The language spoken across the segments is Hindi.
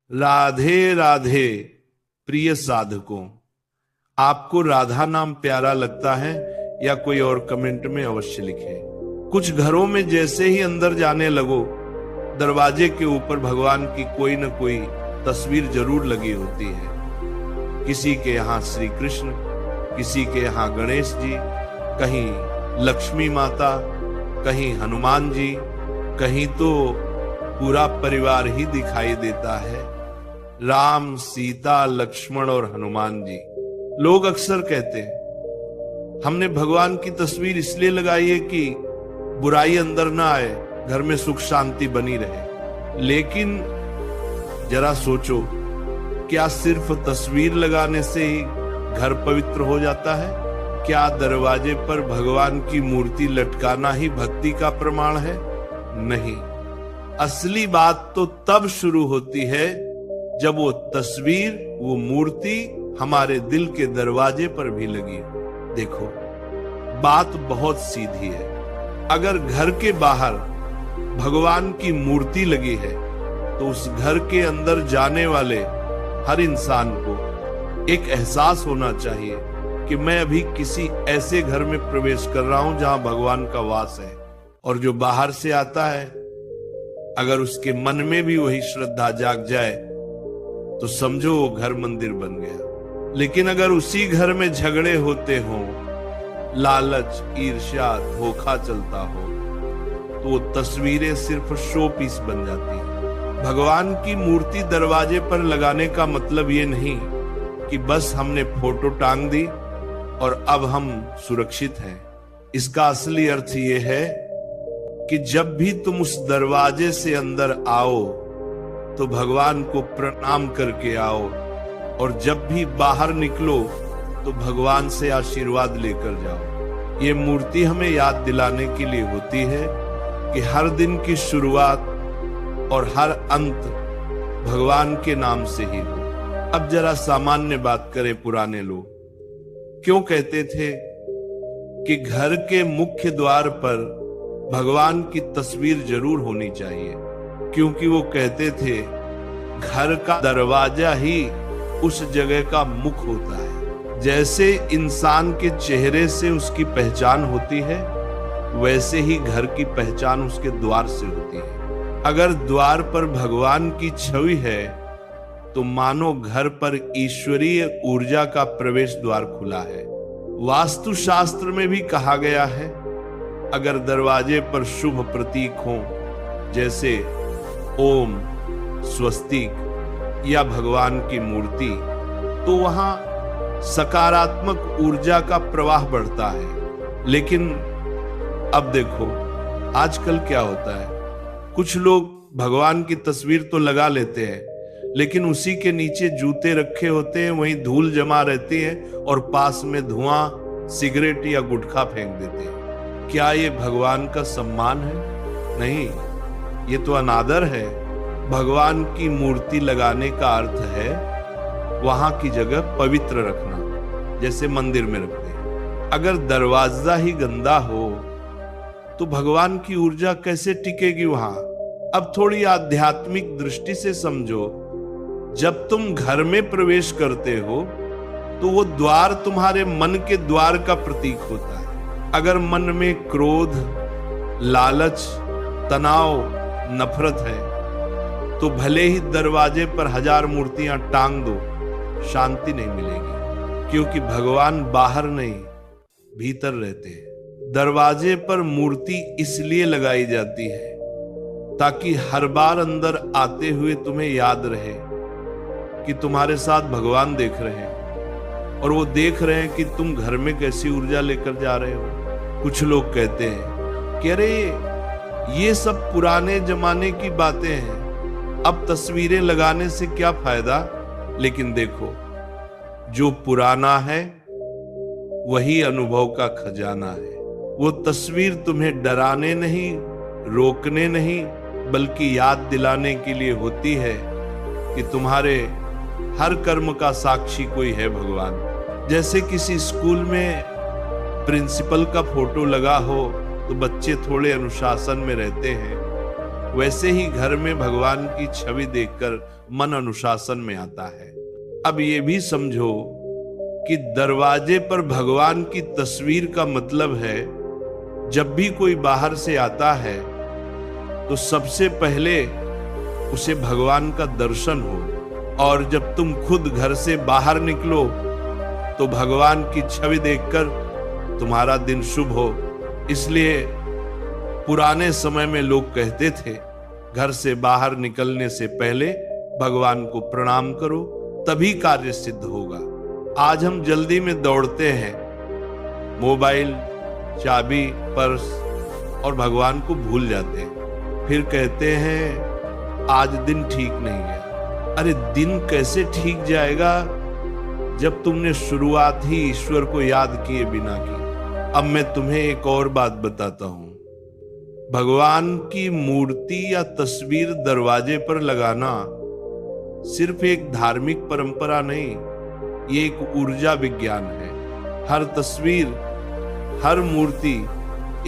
राधे राधे प्रिय साधकों, आपको राधा नाम प्यारा लगता है या कोई और कमेंट में अवश्य लिखें। कुछ घरों में जैसे ही अंदर जाने लगो, दरवाजे के ऊपर भगवान की कोई न कोई तस्वीर जरूर लगी होती है। किसी के यहाँ श्री कृष्ण, किसी के यहाँ गणेश जी, कहीं लक्ष्मी माता, कहीं हनुमान जी, कहीं तो पूरा परिवार ही दिखाई देता है, राम, सीता, लक्ष्मण और हनुमान जी। लोग अक्सर कहते हैं हमने भगवान की तस्वीर इसलिए लगाई है कि बुराई अंदर ना आए, घर में सुख शांति बनी रहे। लेकिन जरा सोचो, क्या सिर्फ तस्वीर लगाने से ही घर पवित्र हो जाता है? क्या दरवाजे पर भगवान की मूर्ति लटकाना ही भक्ति का प्रमाण है? नहीं। असली बात तो तब शुरू होती है जब वो तस्वीर, वो मूर्ति हमारे दिल के दरवाजे पर भी लगी। देखो, बात बहुत सीधी है। अगर घर के बाहर भगवान की मूर्ति लगी है तो उस घर के अंदर जाने वाले हर इंसान को एक एहसास होना चाहिए कि मैं अभी किसी ऐसे घर में प्रवेश कर रहा हूं जहां भगवान का वास है। और जो बाहर से आता है, अगर उसके मन में भी वही श्रद्धा जाग जाए तो समझो वो घर मंदिर बन गया। लेकिन अगर उसी घर में झगड़े होते हों, लालच, ईर्ष्या, धोखा चलता हो, तो वो तस्वीरें सिर्फ शो पीस बन जाती हैं। भगवान की मूर्ति दरवाजे पर लगाने का मतलब ये नहीं कि बस हमने फोटो टांग दी और अब हम सुरक्षित हैं। इसका असली अर्थ ये है कि जब भी तुम उस दरवाजे से अंदर आओ तो भगवान को प्रणाम करके आओ, और जब भी बाहर निकलो तो भगवान से आशीर्वाद लेकर जाओ। ये मूर्ति हमें याद दिलाने के लिए होती है कि हर दिन की शुरुआत और हर अंत भगवान के नाम से ही हो। अब जरा सामान्य बात करें। पुराने लोग क्यों कहते थे कि घर के मुख्य द्वार पर भगवान की तस्वीर जरूर होनी चाहिए? क्योंकि वो कहते थे घर का दरवाजा ही उस जगह का मुख होता है। जैसे इंसान के चेहरे से उसकी पहचान होती है, वैसे ही घर की पहचान उसके द्वार से होती है। अगर द्वार पर भगवान की छवि है तो मानो घर पर ईश्वरीय ऊर्जा का प्रवेश द्वार खुला है। वास्तु शास्त्र में भी कहा गया है, अगर दरवाजे पर शुभ प्रतीक हो, जैसे ओम, स्वस्तिक या भगवान की मूर्ति, तो वहां सकारात्मक ऊर्जा का प्रवाह बढ़ता है। लेकिन अब देखो, आजकल क्या होता है, कुछ लोग भगवान की तस्वीर तो लगा लेते हैं, लेकिन उसी के नीचे जूते रखे होते हैं, वहीं धूल जमा रहती है और पास में धुआं, सिगरेट या गुटखा फेंक देते हैं। क्या ये भगवान का सम्मान है? नहीं, ये तो अनादर है। भगवान की मूर्ति लगाने का अर्थ है वहां की जगह पवित्र रखना, जैसे मंदिर में रखते हैं। अगर दरवाजा ही गंदा हो तो भगवान की ऊर्जा कैसे टिकेगी वहां? अब थोड़ी आध्यात्मिक दृष्टि से समझो। जब तुम घर में प्रवेश करते हो तो वो द्वार तुम्हारे मन के द्वार का प्रतीक होता है। अगर मन में क्रोध, लालच, तनाव, नफरत है तो भले ही दरवाजे पर 1000 मूर्तियां टांग दो, शांति नहीं मिलेगी। क्योंकि भगवान बाहर नहीं, भीतर रहते हैं। दरवाजे पर मूर्ति इसलिए लगाई जाती है ताकि हर बार अंदर आते हुए तुम्हें याद रहे कि तुम्हारे साथ भगवान देख रहे हैं, और वो देख रहे हैं कि तुम घर में कैसी ऊर्जा लेकर जा रहे हो। कुछ लोग कहते हैं कि अरे ये सब पुराने जमाने की बातें हैं, अब तस्वीरें लगाने से क्या फायदा? लेकिन देखो, जो पुराना है वही अनुभव का खजाना है। वो तस्वीर तुम्हें डराने नहीं, रोकने नहीं, बल्कि याद दिलाने के लिए होती है कि तुम्हारे हर कर्म का साक्षी कोई है, भगवान। जैसे किसी स्कूल में प्रिंसिपल का फोटो लगा हो तो बच्चे थोड़े अनुशासन में रहते हैं, वैसे ही घर में भगवान की छवि देखकर मन अनुशासन में आता है। अब ये भी समझो कि दरवाजे पर भगवान की तस्वीर का मतलब है, जब भी कोई बाहर से आता है तो सबसे पहले उसे भगवान का दर्शन हो, और जब तुम खुद घर से बाहर निकलो तो भगवान की छवि देखकर तुम्हारा दिन शुभ हो। इसलिए पुराने समय में लोग कहते थे, घर से बाहर निकलने से पहले भगवान को प्रणाम करो, तभी कार्य सिद्ध होगा। आज हम जल्दी में दौड़ते हैं, मोबाइल, चाबी, पर्स और भगवान को भूल जाते हैं। फिर कहते हैं आज दिन ठीक नहीं गया। अरे दिन कैसे ठीक जाएगा जब तुमने शुरुआत ही ईश्वर को याद किए बिना की। अब मैं तुम्हें एक और बात बताता हूं। भगवान की मूर्ति या तस्वीर दरवाजे पर लगाना सिर्फ एक धार्मिक परंपरा नहीं, ये एक ऊर्जा विज्ञान है। हर तस्वीर, हर मूर्ति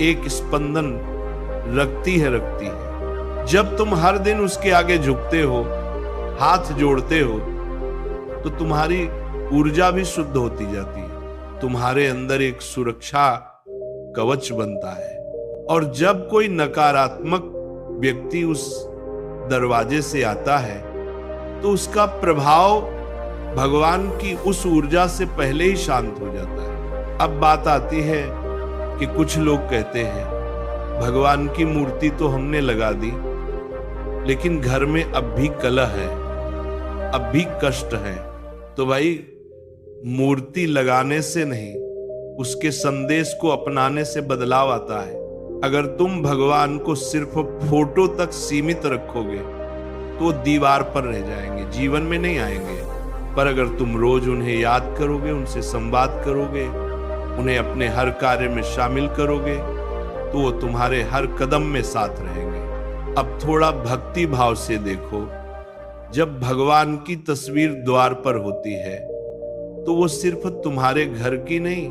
एक स्पंदन रखती है। जब तुम हर दिन उसके आगे झुकते हो, हाथ जोड़ते हो, तो तुम्हारी ऊर्जा भी शुद्ध होती जाती है। तुम्हारे अंदर एक सुरक्षा कवच बनता है। और जब कोई नकारात्मक व्यक्ति उस दरवाजे से आता है तो उसका प्रभाव भगवान की उस ऊर्जा से पहले ही शांत हो जाता है। अब बात आती है कि कुछ लोग कहते हैं भगवान की मूर्ति तो हमने लगा दी, लेकिन घर में अब भी कलह है, अब भी कष्ट है। तो भाई, मूर्ति लगाने से नहीं, उसके संदेश को अपनाने से बदलाव आता है। अगर तुम भगवान को सिर्फ फोटो तक सीमित रखोगे तो दीवार पर रह जाएंगे, जीवन में नहीं आएंगे। पर अगर तुम रोज उन्हें याद करोगे, उनसे संवाद करोगे, उन्हें अपने हर कार्य में शामिल करोगे, तो वो तुम्हारे हर कदम में साथ रहेंगे। अब थोड़ा भक्ति भाव से देखो, जब भगवान की तस्वीर द्वार पर होती है तो वो सिर्फ तुम्हारे घर की नहीं,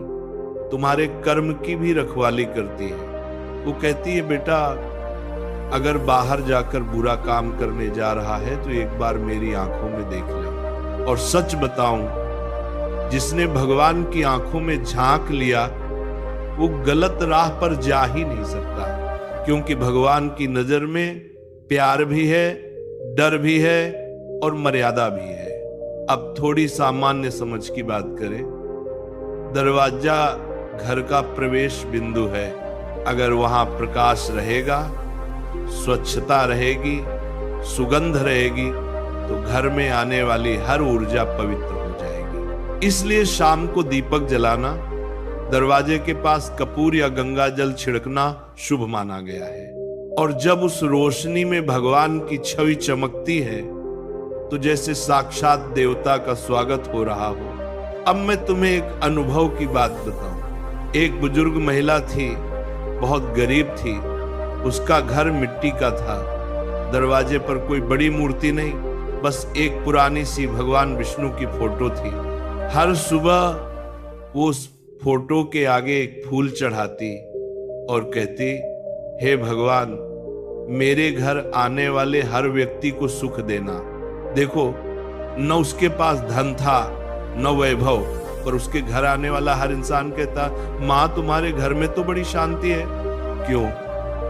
तुम्हारे कर्म की भी रखवाली करती है। वो कहती है, बेटा अगर बाहर जाकर बुरा काम करने जा रहा है तो एक बार मेरी आंखों में देख ले। और सच बताऊं, जिसने भगवान की आंखों में झांक लिया वो गलत राह पर जा ही नहीं सकता, क्योंकि भगवान की नजर में प्यार भी है, डर भी है और मर्यादा भी है। अब थोड़ी सामान्य समझ की बात करें। दरवाजा घर का प्रवेश बिंदु है। अगर वहां प्रकाश रहेगा, स्वच्छता रहेगी, सुगंध रहेगी, तो घर में आने वाली हर ऊर्जा पवित्र हो जाएगी। इसलिए शाम को दीपक जलाना, दरवाजे के पास कपूर या गंगा जल छिड़कना शुभ माना गया है। और जब उस रोशनी में भगवान की छवि चमकती है तो जैसे साक्षात देवता का स्वागत हो रहा हो। अब मैं तुम्हें एक अनुभव की बात बताऊं। एक बुजुर्ग महिला थी, बहुत गरीब थी। उसका घर मिट्टी का था। दरवाजे पर कोई बड़ी मूर्ति नहीं, बस एक पुरानी सी भगवान विष्णु की फोटो थी। हर सुबह वो उस फोटो के आगे एक फूल चढ़ाती और कहती, हे भगवान, मेरे घर आने वाले हर व्यक्ति को सुख देना। देखो, न उसके पास धन था न वैभव, पर उसके घर आने वाला हर इंसान कहता, माँ तुम्हारे घर में तो बड़ी शांति है। क्यों?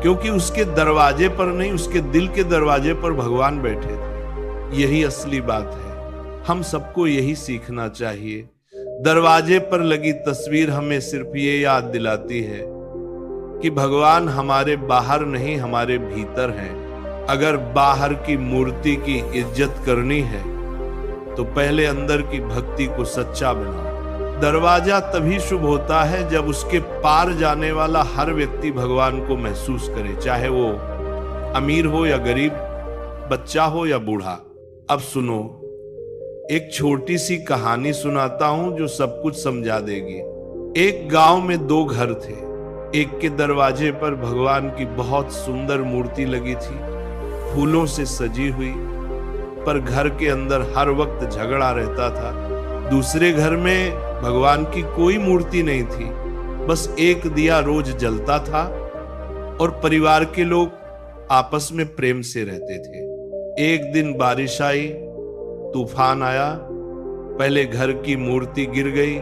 क्योंकि उसके दरवाजे पर नहीं, उसके दिल के दरवाजे पर भगवान बैठे थे। यही असली बात है। हम सबको यही सीखना चाहिए। दरवाजे पर लगी तस्वीर हमें सिर्फ ये याद दिलाती है कि भगवान हमारे बाहर नहीं, हमारे भीतर हैं। अगर बाहर की मूर्ति की इज्जत करनी है तो पहले अंदर की भक्ति को सच्चा बनाओ। दरवाजा तभी शुभ होता है जब उसके पार जाने वाला हर व्यक्ति भगवान को महसूस करे, चाहे वो अमीर हो या गरीब, बच्चा हो या बूढ़ा। अब सुनो, एक छोटी सी कहानी सुनाता हूं जो सब कुछ समझा देगी। एक गांव में दो घर थे। एक के दरवाजे पर भगवान की बहुत सुंदर मूर्ति लगी थी, फूलों से सजी हुई, पर घर के अंदर हर वक्त झगड़ा रहता था। दूसरे घर में भगवान की कोई मूर्ति नहीं थी, बस एक दिया रोज जलता था और परिवार के लोग आपस में प्रेम से रहते थे। एक दिन बारिश आई, तूफान आया, पहले घर की मूर्ति गिर गई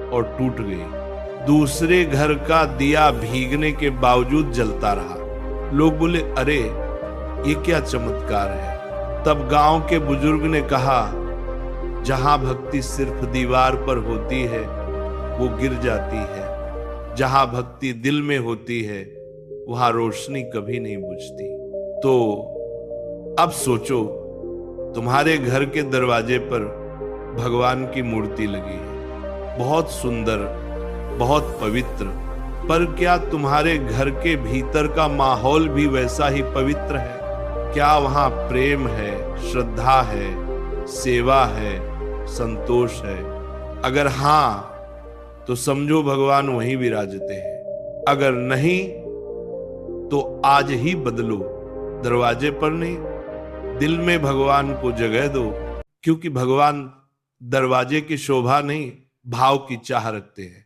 और टूट गई। दूसरे घर का दिया भीगने के बावजूद जलता रहा। लोग बोले, अरे ये क्या चमत्कार है। तब गांव के बुजुर्ग ने कहा, जहां भक्ति सिर्फ दीवार पर होती है वो गिर जाती है, जहां भक्ति दिल में होती है वहां रोशनी कभी नहीं बुझती। तो अब सोचो, तुम्हारे घर के दरवाजे पर भगवान की मूर्ति लगी है, बहुत सुंदर, बहुत पवित्र, पर क्या तुम्हारे घर के भीतर का माहौल भी वैसा ही पवित्र है? क्या वहां प्रेम है, श्रद्धा है, सेवा है, संतोष है? अगर हां, तो समझो भगवान वहीं विराजते हैं। अगर नहीं, तो आज ही बदलो, दरवाजे पर नहीं, दिल में भगवान को जगह दो, क्योंकि भगवान दरवाजे की शोभा नहीं, भाव की चाह रखते हैं।